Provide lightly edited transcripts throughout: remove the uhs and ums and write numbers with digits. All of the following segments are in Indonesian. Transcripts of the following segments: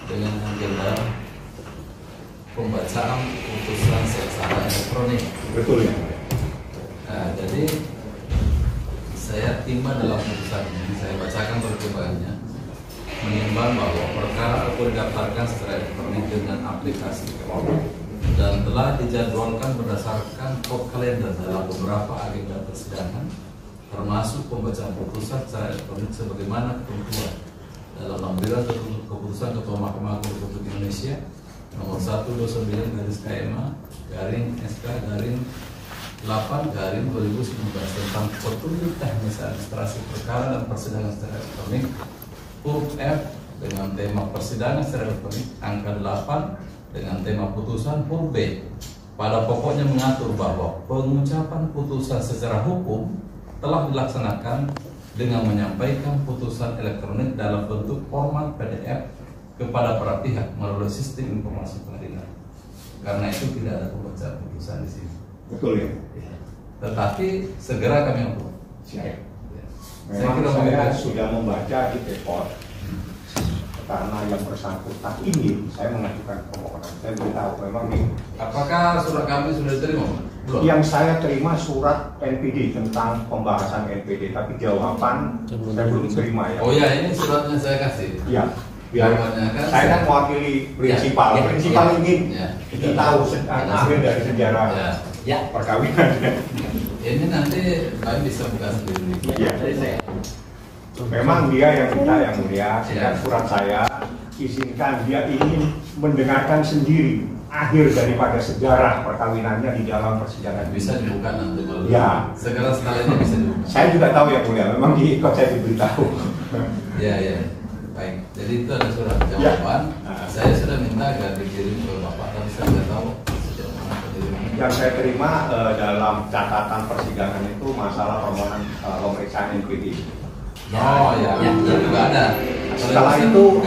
dengan agenda pembacaan putusan secara elektronik. Betul ya. Nah, jadi saya timbang dalam putusan ini, saya bacakan pertimbangannya, menimbang bahwa perkara aku didaftarkan secara elektronik dengan aplikasi dan telah dijadwalkan berdasarkan code kalender dalam beberapa agenda persidangan, termasuk pembacaan putusan secara elektronik sebagaimana ketentuan dalam lampiran keputusan Ketua Mahkamah Agung Republik Indonesia nomor 129/KMA/8/2019 tentang petunjuk teknis administrasi perkara dan persidangan secara elektronik huruf F dengan tema persidangan secara elektronik, angka 8 dengan tema putusan huruf B. Pada pokoknya mengatur bahwa pengucapan putusan secara hukum telah dilaksanakan dengan menyampaikan putusan elektronik dalam bentuk format PDF kepada para pihak melalui sistem informasi pengadilan. Karena itu tidak ada pembacaan putusan di sini. Betul ya. Tetapi segera kami upload. Siap. Saya Memang kira saya sudah membaca di report karena yang bersangkutan ini saya mengajukan permohonan. Saya beritahu memang ini. Apakah surat kami sudah diterima? Belum. Yang saya terima surat NPD tentang pembahasan NPD, tapi jawaban saya belum terima ya. Oh ya, ini suratnya saya kasih. Iya. Biar Jawabannya kan saya kan mewakili prinsipal. Ya. Prinsipal Ya. ingin Ya. kita tahu akhir dari sejarah Ya. perkawinan. Ini nanti kami bisa buka sendiri. Iya. Memang dia yang minta yang mulia, sehingga Ya. surat saya izinkan dia ingin mendengarkan sendiri akhir daripada sejarah perkawinannya di dalam persidangan. Bisa dibuka nanti kalau Ya. segera setelah ini bisa dibuka. Saya juga tahu yang mulia, memang di ikut saya diberitahu. Ya, ya. Baik. Jadi itu ada surat jawaban. Ya. Saya sudah minta agar dikirim ke Bapak, tapi saya tidak tahu sejauh mana pengirimnya. Yang saya terima dalam catatan persidangan itu masalah permohonan pemeriksaan NPD. Oh ya, itu juga ada. Setelah itu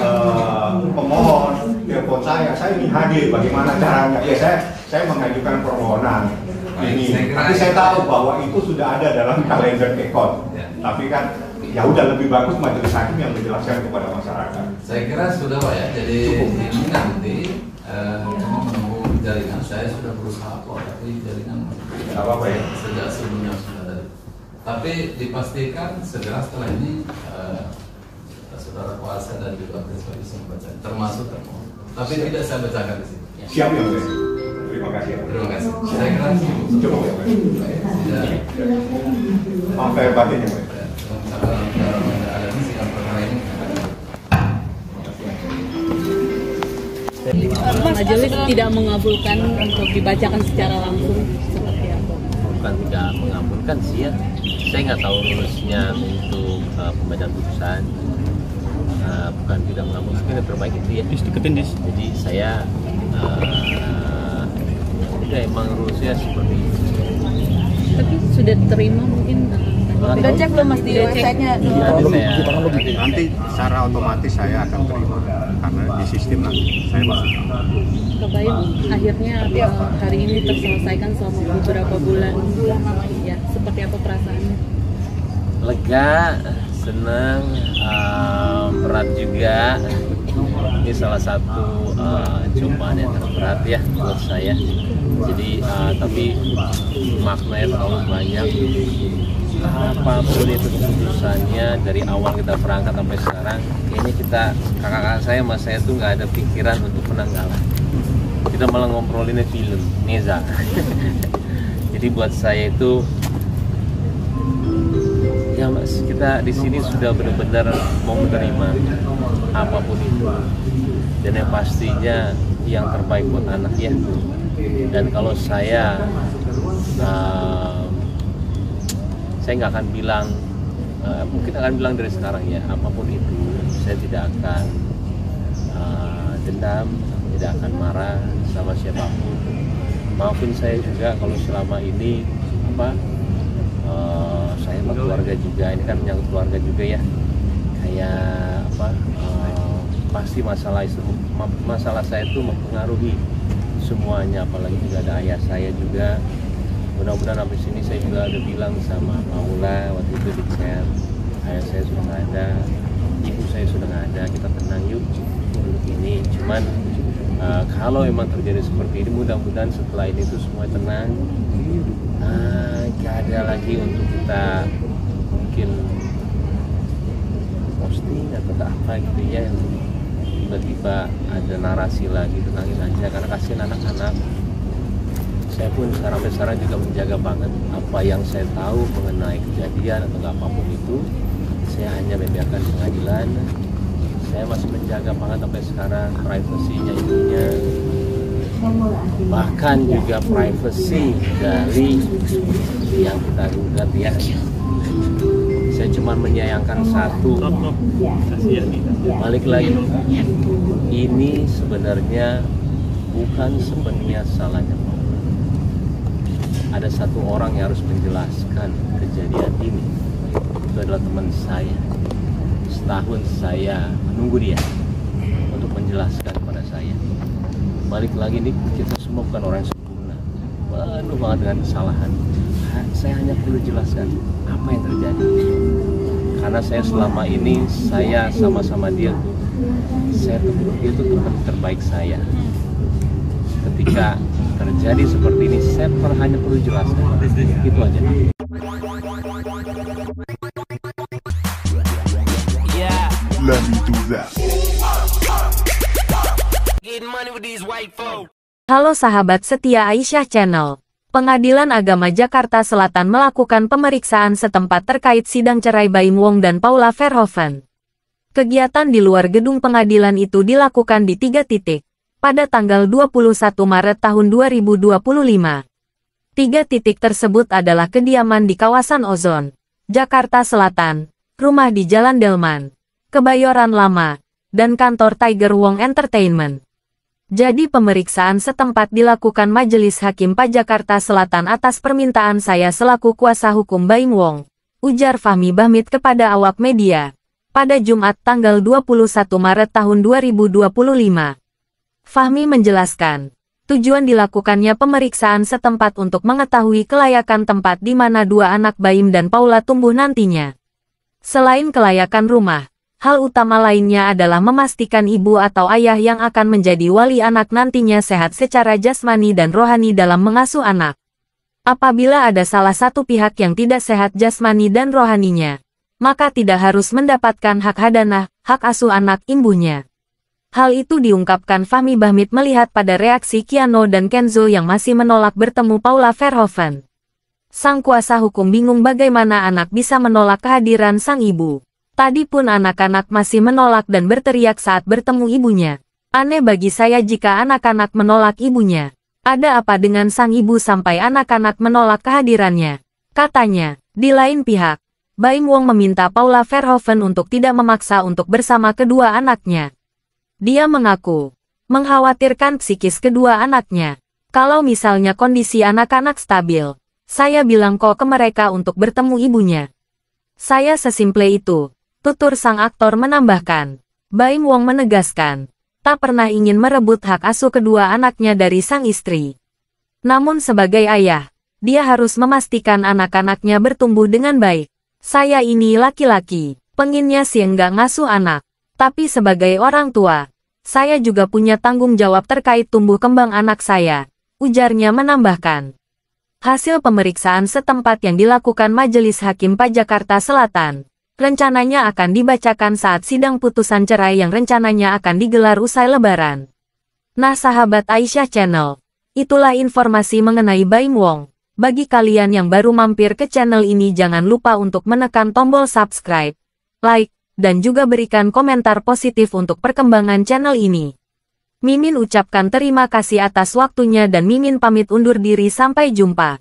pemohon telepon saya ingin hadir, bagaimana caranya? Ya saya mengajukan permohonan ini. Tapi saya tahu bahwa itu sudah ada dalam kalender ekon. Ya. Tapi kan ya udah lebih bagus majelis hakim yang menjelaskan kepada masyarakat. Saya kira sudah Pak ya. Jadi ini nanti cuma menunggu jaringan. Saya sudah berusaha kok, tapi jaringan Tidak apa-apa ya. sejak sebelumnya sudah ada. Tapi dipastikan segera setelah ini saudara kuasa dan juga prinsip bisa membaca, termasuk termohon. Tapi tidak saya bacakan di sini. Siap ya, Mas. Terima kasih. Terima kasih. Saya kira Cukup ya, Mas. tidak. Maaf lahir batin ya, Mas. Ada di sidang perkara ini. Majelis tidak mengabulkan untuk dibacakan secara langsung seperti apa? Bukan tidak mengabulkan sih ya, saya nggak tahu rulusnya untuk pembacaan putusan. Bukan tidak mengabulkan, yang terbaik itu ya. Jadi saya ya emang rulusnya seperti itu. Tapi sudah diterima mungkin? Udah cek belum Mas di website-nya? Nanti secara otomatis saya akan terima karena di sistem nanti saya masih tahu. Kebayang akhirnya hari ini terselesaikan selama beberapa bulan. Ya, seperti apa perasaannya? Lega, senang, berat juga. Ini salah satu cobaan yang terberat ya buat saya. Jadi tapi maknanya terlalu banyak. Apapun itu keputusannya dari awal kita berangkat sampai sekarang, kayaknya kita kakak-kakak saya sama saya tuh nggak ada pikiran untuk penanggalan. Kita malah ngobrolinnya film Neza. Jadi buat saya itu ya mas, kita di sini sudah benar-benar mau menerima apapun itu, dan yang pastinya yang terbaik buat anak ya. Dan kalau saya nggak akan bilang, mungkin akan bilang dari sekarang ya, apapun itu saya tidak akan dendam, tidak akan marah sama siapapun. Maafin saya juga kalau selama ini saya sama keluarga juga, ini kan menyangkut keluarga juga ya, kayak pasti masalah saya itu mempengaruhi semuanya, apalagi juga ada ayah saya juga. Mudah-mudahan habis ini saya juga udah bilang sama Maula waktu itu di chat, ayah saya sudah nggak ada, ibu saya sudah nggak ada, kita tenang yuk, duduk ini Cuman kalau memang terjadi seperti ini, mudah-mudahan setelah ini tuh semua tenang, gak ada lagi untuk kita mungkin posting atau apa gitu ya, yang tiba-tiba ada narasi lagi. Tenangin aja, karena kasihan anak-anak. Saya pun sekarang juga menjaga banget apa yang saya tahu mengenai kejadian atau apapun itu. Saya hanya membiarkan pengadilan. Saya masih menjaga banget sampai sekarang privasinya ibunya, bahkan juga privasi dari yang kita gugat ya. Saya cuma menyayangkan satu, balik lagi, ini sebenarnya bukan sepenuhnya salahnya. Ada satu orang yang harus menjelaskan kejadian ini. Itu adalah teman saya. Setahun saya menunggu dia untuk menjelaskan kepada saya. Balik lagi nih, kita semua bukan orang yang sempurna, penuh banget dengan kesalahan. Saya hanya perlu jelaskan apa yang terjadi. Karena saya selama ini, saya sama-sama dia tuh, dia tuh teman terbaik saya. Ketika terjadi seperti ini, saya hanya perlu jelaskan. Itu aja. Let me do that. Halo sahabat setia Aisyah Channel. Pengadilan Agama Jakarta Selatan melakukan pemeriksaan setempat terkait sidang cerai Baim Wong dan Paula Verhoeven. Kegiatan di luar gedung pengadilan itu dilakukan di 3 titik pada tanggal 21 Maret tahun 2025. 3 titik tersebut adalah kediaman di kawasan Ozon, Jakarta Selatan, rumah di Jalan Delman, Kebayoran Lama, dan kantor Tiger Wong Entertainment. Jadi pemeriksaan setempat dilakukan Majelis Hakim PA Jakarta Selatan atas permintaan saya selaku kuasa hukum Baim Wong, ujar Fahmi Bahmid kepada awak media, pada Jumat tanggal 21 Maret tahun 2025. Fahmi menjelaskan, tujuan dilakukannya pemeriksaan setempat untuk mengetahui kelayakan tempat di mana 2 anak Baim dan Paula tumbuh nantinya. Selain kelayakan rumah, hal utama lainnya adalah memastikan ibu atau ayah yang akan menjadi wali anak nantinya sehat secara jasmani dan rohani dalam mengasuh anak. Apabila ada salah satu pihak yang tidak sehat jasmani dan rohaninya, maka tidak harus mendapatkan hak hadanah, hak asuh anak imbuhnya. Hal itu diungkapkan Fahmi Bahmid melihat pada reaksi Kiano dan Kenzo yang masih menolak bertemu Paula Verhoeven. Sang kuasa hukum bingung bagaimana anak bisa menolak kehadiran sang ibu. Tadi pun anak-anak masih menolak dan berteriak saat bertemu ibunya. Aneh bagi saya jika anak-anak menolak ibunya. Ada apa dengan sang ibu sampai anak-anak menolak kehadirannya? Katanya, di lain pihak, Baim Wong meminta Paula Verhoeven untuk tidak memaksa untuk bersama kedua anaknya. Dia mengaku, mengkhawatirkan psikis kedua anaknya. Kalau misalnya kondisi anak-anak stabil, saya bilang kok ke mereka untuk bertemu ibunya. Saya sesimple itu. Tutur sang aktor menambahkan. Baim Wong menegaskan, tak pernah ingin merebut hak asuh kedua anaknya dari sang istri. Namun sebagai ayah, dia harus memastikan anak-anaknya bertumbuh dengan baik. Saya ini laki-laki, pengennya sih enggak ngasuh anak. Tapi sebagai orang tua, saya juga punya tanggung jawab terkait tumbuh kembang anak saya, ujarnya menambahkan. Hasil pemeriksaan setempat yang dilakukan Majelis Hakim PA Jakarta Selatan rencananya akan dibacakan saat sidang putusan cerai yang rencananya akan digelar usai Lebaran. Nah sahabat Aisyah Channel, itulah informasi mengenai Baim Wong. Bagi kalian yang baru mampir ke channel ini jangan lupa untuk menekan tombol subscribe, like, dan juga berikan komentar positif untuk perkembangan channel ini. Mimin ucapkan terima kasih atas waktunya dan Mimin pamit undur diri sampai jumpa.